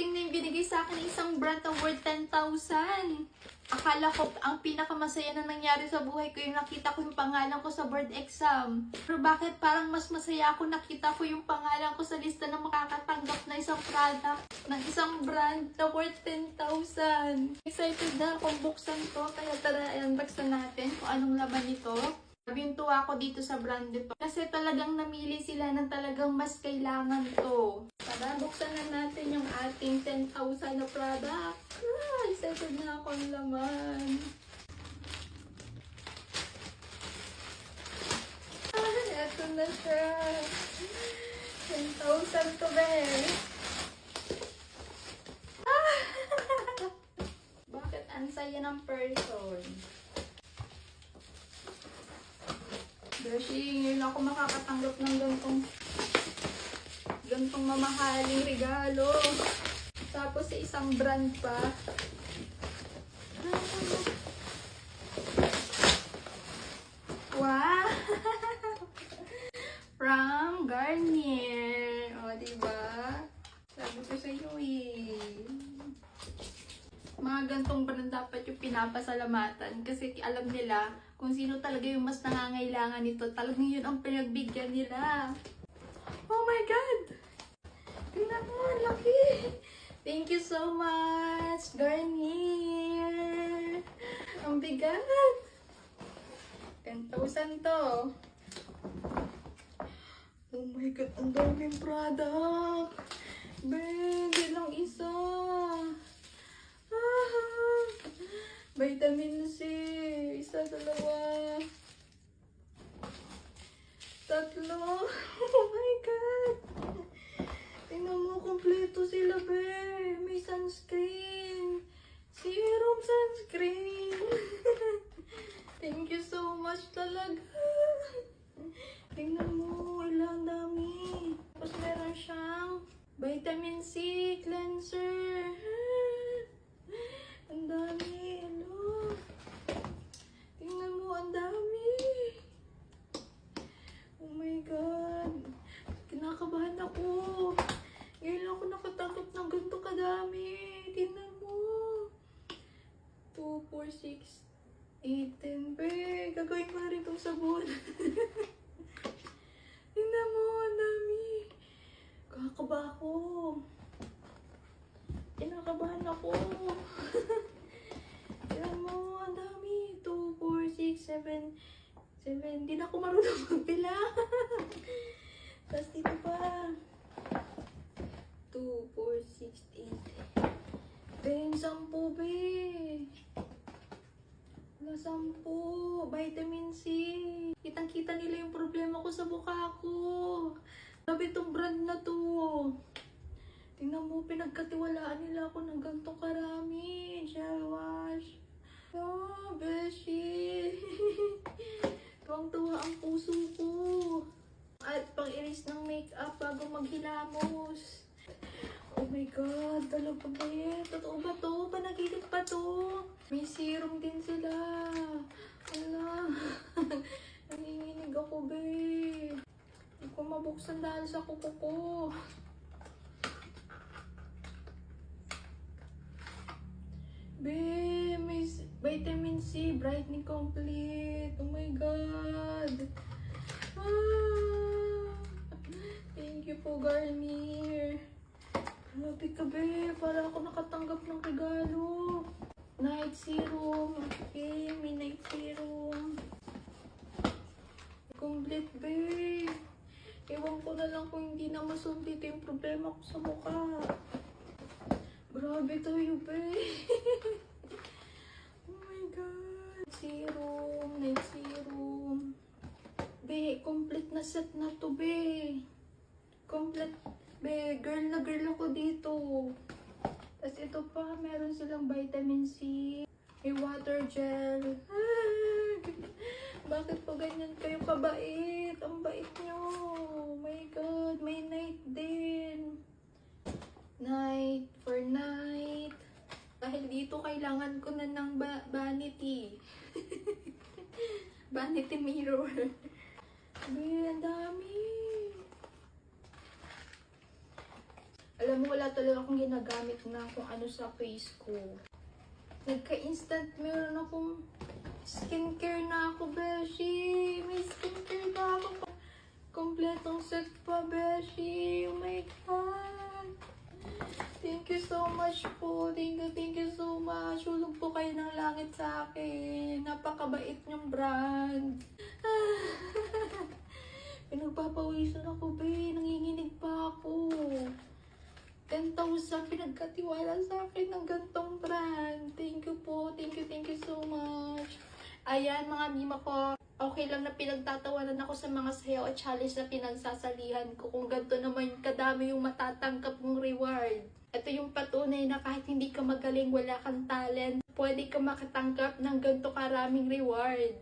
dumating na yung binigay sa akin isang brand na worth 10,000. Akala ko ang pinakamasaya na nangyari sa buhay ko yung nakita ko yung pangalan ko sa board exam. Pero bakit parang mas masaya ako nakita ko yung pangalan ko sa lista ng makakatanggap na isang product ng isang brand na worth 10,000. Excited na akong buksan to. Kaya tara, unboxan natin kung anong laman nito. Nabintuwa ako dito sa brand nito. Kasi talagang namili sila ng talagang mas kailangan to. Tara, buksan na natin yung ating 10,000 na product. Excited na ako ang laman. Eto na siya. 10,000 to, be. Bakit ang saya ng person? Beshi, ngayon ako makakatanggap ng gantong mamahaling regalo. Tapos sa isang brand pa. Wow! From Garnier. O, diba? Sabi ko sa iyo eh. Mga gantong brand dapat yung pinapasalamatan. Kasi alam nila kung sino talaga yung mas nangangailangan nito. Talagang yun ang pinagbigyan nila. Oh my God! Tingnan mo, laki! Thank you so much, Garnier! Ang bigat! 10,000 to. Oh my God, ang daming product! Hindi lang isa. Vitamin C. Isa, dalawa. Tatlo. Oh my God! Tingnan mo, kompleto sila, be. May sunscreen. Serum sunscreen. Thank you so much talaga. Tingnan mo, ilang dami. Tapos meron siyang vitamin C cleanser. Ang dami, ano. Tingnan mo, ang dami. Oh my God. Kinakabahan ako. Ngayon ako nakatanggap ng ganito kadami. Tingnan mo. 2, 4, 6, 8, 10. Be, gagawin ko na rin itong sabon. Tingnan mo, ang dami. Kakaba ako. Kinakabahan ako. Tingnan mo, ang dami. 2, 4, 6, 7. Hindi na ako marunong magpila. Tapos dito pa. 2, 4, 6, 8. Ben, 10, be. Wala, 10. Vitamin C. Kitang-kita nila yung problema ko sa mukha ko. Sabi itong brand na to. Tingnan mo, pinagkatiwalaan nila ako ng ganito karami. Gel wash. Oh, beshi. Tuwang-tuwa ang puso ko. At pang-iris ng makeup bago maghilamos. Oh my God, talaga ba yan? Totoo ba to? Panaginip pa to? May serum din sila. Ala. Nanginginig ako, be. Hindi ko mabuksan dahil sa kuko ko. Be, may vitamin C, brightening complete. Oh my God. Thank you po, Garnier. Grabe ka, be. Para ako nakatanggap ng regalo. Night serum. Okay, may night serum. Complete, be. Ewan ko na lang kung hindi na masolve dito yung problema ko sa mukha. Grabe tayo, be. Oh my God. Serum, night serum. Be, complete na set na to, be. Complete, be. Girl na girl ako dito. Tapos ito pa, meron silang vitamin C. May water gel. Bakit po ganyan kayo kabait? Ang bait nyo. Oh my God. May night din. Night for night. Dahil dito kailangan ko na ng vanity. Vanity mirror. Be, ang dami. Alam mo, wala talaga akong ginagamit na kung ano sa face ko. Nagka-instant meron akong skincare na ako, beshi. May skincare na ako. Kompletong set pa, beshi. Oh my God. Thank you so much po. Thank you so much. Hulog po kayo ng langit sa akin. Napakabait niyong brand. Pinagpapawisan ako, be. Nanginginig pa ako. 10,000 pinagkatiwala sa akin ng gantong brand. Thank you po. Thank you so much. Ayan, mga mima ko. Okay lang na pinagtatawanan ako sa mga sayaw at challenge na pinagsasalihan ko. Kung ganito naman kadami yung matatanggap mong reward. Ito yung patunay na kahit hindi ka magaling, wala kang talent, pwede ka makatanggap ng ganito karaming reward.